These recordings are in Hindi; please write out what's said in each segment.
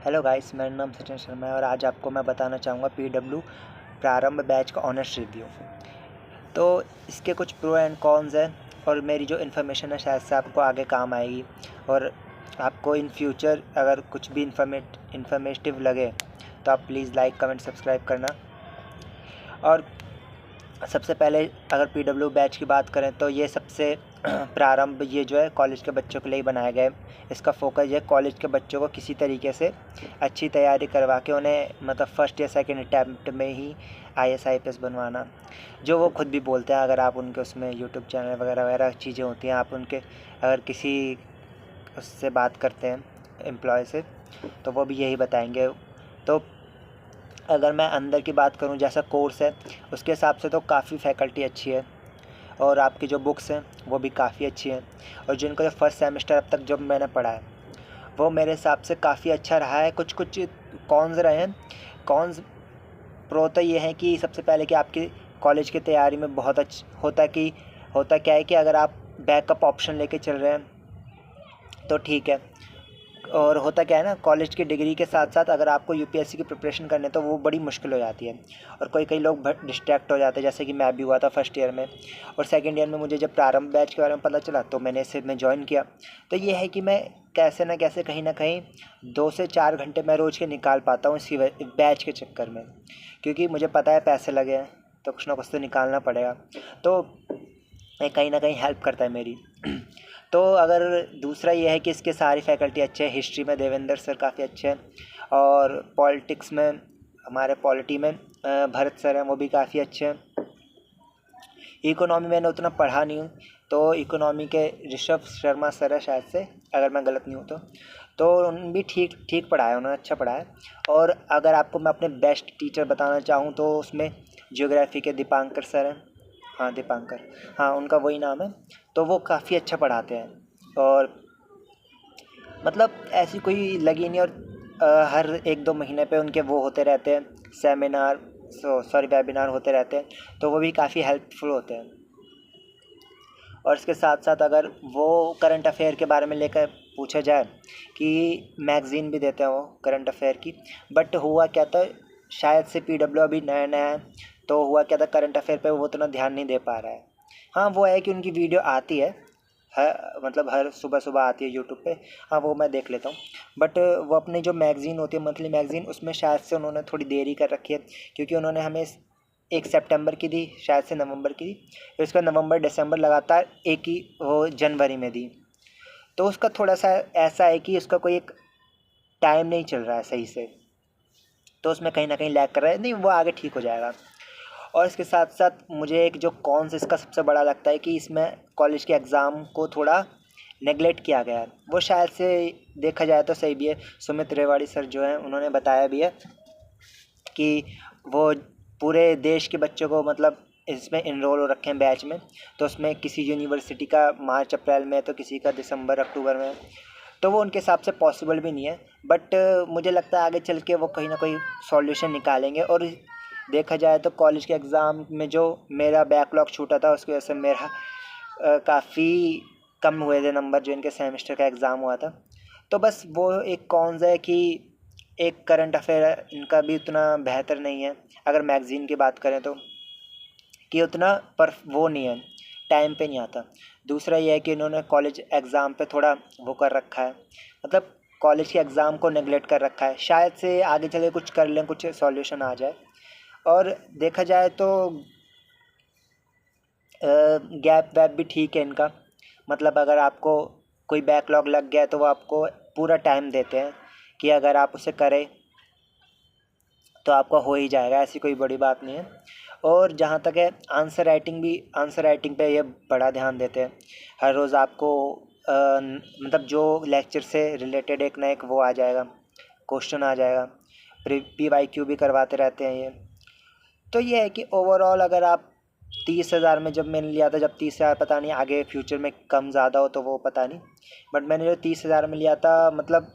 हेलो गाइस, मेरा नाम सचिन शर्मा है और आज आपको मैं बताना चाहूँगा पीडब्ल्यू प्रारंभ बैच का ऑनेस्ट रिव्यू। तो इसके कुछ प्रो एंड कॉन्स हैं और मेरी जो इन्फॉर्मेशन है शायद से आपको आगे काम आएगी और आपको इन फ्यूचर अगर कुछ भी इन्फॉर्मेटिव लगे तो आप प्लीज़ लाइक कमेंट सब्सक्राइब करना। और सबसे पहले अगर पीडब्ल्यू बैच की बात करें तो ये सबसे प्रारंभ ये जो है कॉलेज के बच्चों के लिए ही बनाया गया है। इसका फोकस ये कॉलेज के बच्चों को किसी तरीके से अच्छी तैयारी करवा के उन्हें मतलब फर्स्ट या सेकंड अटैम्प्ट में ही आईएएस आईपीएस बनवाना, जो वो खुद भी बोलते हैं। अगर आप उनके उसमें यूट्यूब चैनल वगैरह वगैरह चीज़ें होती हैं, आप उनके अगर किसी उससे बात करते हैं एम्प्लॉय से तो वो भी यही बताएंगे। तो अगर मैं अंदर की बात करूं, जैसा कोर्स है उसके हिसाब से तो काफ़ी फैकल्टी अच्छी है और आपकी जो बुक्स हैं वो भी काफ़ी अच्छी हैं। और जिनको जो फर्स्ट सेमेस्टर अब तक जो मैंने पढ़ा है वो मेरे हिसाब से काफ़ी अच्छा रहा है। कुछ कुछ कॉन्स रहे हैं। कॉन्स प्रो तो ये हैं कि सबसे पहले कि आपकी कॉलेज की तैयारी में बहुत अच्छा होता क्या है कि अगर आप बैकअप ऑप्शन लेके चल रहे हैं तो ठीक है। और होता क्या है ना, कॉलेज की डिग्री के साथ साथ अगर आपको यूपीएससी की प्रिपरेशन करने तो वो बड़ी मुश्किल हो जाती है और कई लोग डिस्ट्रैक्ट हो जाते हैं, जैसे कि मैं भी हुआ था फर्स्ट ईयर में। और सेकंड ईयर में मुझे जब प्रारंभ बैच के बारे में पता चला तो मैंने इसे में ज्वाइन किया। तो ये है कि मैं कैसे ना कैसे कहीं ना कहीं 2 से 4 घंटे मैं रोज़ के निकाल पाता हूँ इसी बैच के चक्कर में, क्योंकि मुझे पता है पैसे लगे हैं तो कुछ ना कुछ तो निकालना पड़ेगा। तो कहीं ना कहीं हेल्प करता है मेरी। तो अगर दूसरा ये है कि इसके सारी फैकल्टी अच्छे हैं। हिस्ट्री में देवेंद्र सर काफ़ी अच्छे हैं और पॉलिटिक्स में हमारे पॉलिटी में भरत सर हैं, वो भी काफ़ी अच्छे हैं। इकोनॉमी मैंने उतना पढ़ा नहीं हूँ, तो इकोनॉमी के ऋषभ शर्मा सर है शायद से, अगर मैं गलत नहीं हूँ तो उन भी ठीक ठीक पढ़ाया, उन्होंने अच्छा पढ़ाया। और अगर आपको मैं अपने बेस्ट टीचर बताना चाहूँ तो उसमें ज्योग्राफी के दीपांकर सर हैं। हाँ दीपांकर, हाँ उनका वही नाम है। तो वो काफ़ी अच्छा पढ़ाते हैं और मतलब ऐसी कोई लगी नहीं। और हर 1-2 महीने पे उनके वो होते रहते हैं सेमिनार, वेबिनार होते रहते हैं, तो वो भी काफ़ी हेल्पफुल होते हैं। और इसके साथ साथ अगर वो करंट अफेयर के बारे में लेकर पूछा जाए कि मैगज़ीन भी देते हैं वो करंट अफेयर की, बट हुआ क्या था, शायद से पीडब्ल्यू अभी नया नया है तो हुआ क्या था करंट अफेयर पे वो उतना ध्यान नहीं दे पा रहा है। हाँ वो है कि उनकी वीडियो आती है, मतलब हर सुबह सुबह आती है यूट्यूब पे, हाँ वो मैं देख लेता हूँ। बट वो अपनी जो मैगज़ीन होती है मंथली मैगज़ीन, उसमें शायद से उन्होंने थोड़ी देरी कर रखी है, क्योंकि उन्होंने हमें 1 सितंबर की दी, शायद से नवंबर की दी, फिर उसका नवंबर दिसंबर लगातार एक ही वो जनवरी में दी। तो उसका थोड़ा सा ऐसा है कि उसका कोई एक टाइम नहीं चल रहा है सही से, तो उसमें कहीं ना कहीं लैग कर रहा है। नहीं, वो आगे ठीक हो जाएगा। और इसके साथ साथ मुझे एक जो कॉन्स इसका सबसे बड़ा लगता है कि इसमें कॉलेज के एग्ज़ाम को थोड़ा नेगलेक्ट किया गया है। वो शायद से देखा जाए तो सही भी है। सुमित रेवाड़ी सर जो हैं उन्होंने बताया भी है कि वो पूरे देश के बच्चों को मतलब इसमें इनरोल हो रखे हैं बैच में, तो उसमें किसी यूनिवर्सिटी का मार्च अप्रैल में तो किसी का दिसंबर अक्टूबर में, तो वो उनके हिसाब से पॉसिबल भी नहीं है। बट मुझे लगता है आगे चल के वो कहीं ना कहीं सॉल्यूशन निकालेंगे। और देखा जाए तो कॉलेज के एग्ज़ाम में जो मेरा बैकलॉग छूटा था उसकी वजह से मेरा काफ़ी कम हुए थे नंबर जो इनके सेमेस्टर का एग्ज़ाम हुआ था। तो बस वो एक कॉन्स है कि एक करंट अफेयर इनका भी उतना बेहतर नहीं है अगर मैगज़ीन की बात करें तो, कि उतना पर वो नहीं है, टाइम पे नहीं आता। दूसरा ये है कि इन्होंने कॉलेज एग्ज़ाम पे थोड़ा वो कर रखा है, मतलब कॉलेज के एग्ज़ाम को नेगलेक्ट कर रखा है। शायद से आगे चले कुछ कर लें, कुछ सॉल्यूशन आ जाए। और देखा जाए तो गैप वैप भी ठीक है इनका, मतलब अगर आपको कोई बैकलॉग लग गया है तो वो आपको पूरा टाइम देते हैं कि अगर आप उसे करें तो आपका हो ही जाएगा, ऐसी कोई बड़ी बात नहीं है। और जहाँ तक है आंसर राइटिंग पे ये बड़ा ध्यान देते हैं। हर रोज़ आपको मतलब जो लेक्चर से रिलेटेड एक ना एक वो आ जाएगा, क्वेश्चन आ जाएगा। PYQ भी करवाते रहते हैं ये। तो ये है कि ओवरऑल अगर आप 30,000 में, जब मैंने लिया था, जब 30,000, पता नहीं आगे फ्यूचर में कम ज़्यादा हो तो वो पता नहीं, बट मैंने जो 30,000 में लिया था, मतलब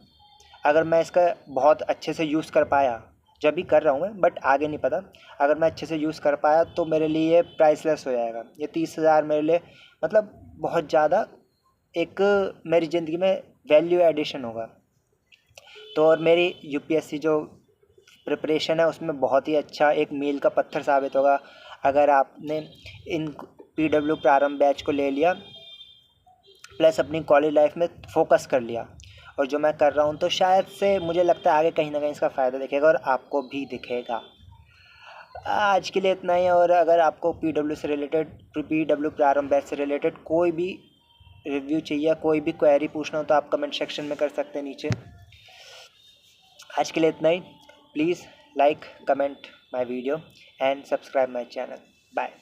अगर मैं इसका बहुत अच्छे से यूज़ कर पाया, जब भी कर रहा हूँ मैं, बट आगे नहीं पता, अगर मैं अच्छे से यूज़ कर पाया तो मेरे लिए ये प्राइसलेस हो जाएगा। ये 30,000 मेरे लिए मतलब बहुत ज़्यादा एक मेरी ज़िंदगी में वैल्यू एडिशन होगा। तो और मेरी यूपीएससी जो प्रिपरेशन है उसमें बहुत ही अच्छा एक मील का पत्थर साबित होगा अगर आपने इन पीडब्ल्यू प्रारंभ बैच को ले लिया प्लस अपनी कॉलेज लाइफ में फोकस कर लिया, और जो मैं कर रहा हूँ तो शायद से मुझे लगता है आगे कहीं ना कहीं इसका फ़ायदा दिखेगा और आपको भी दिखेगा। आज के लिए इतना ही। और अगर आपको पीडब्ल्यू से रिलेटेड, पीडब्ल्यू प्रारंभ बैच से रिलेटेड कोई भी रिव्यू चाहिए, कोई भी क्वेरी पूछना हो तो आप कमेंट सेक्शन में कर सकते हैं नीचे। आज के लिए इतना ही। Please like, comment my video and subscribe my channel. Bye.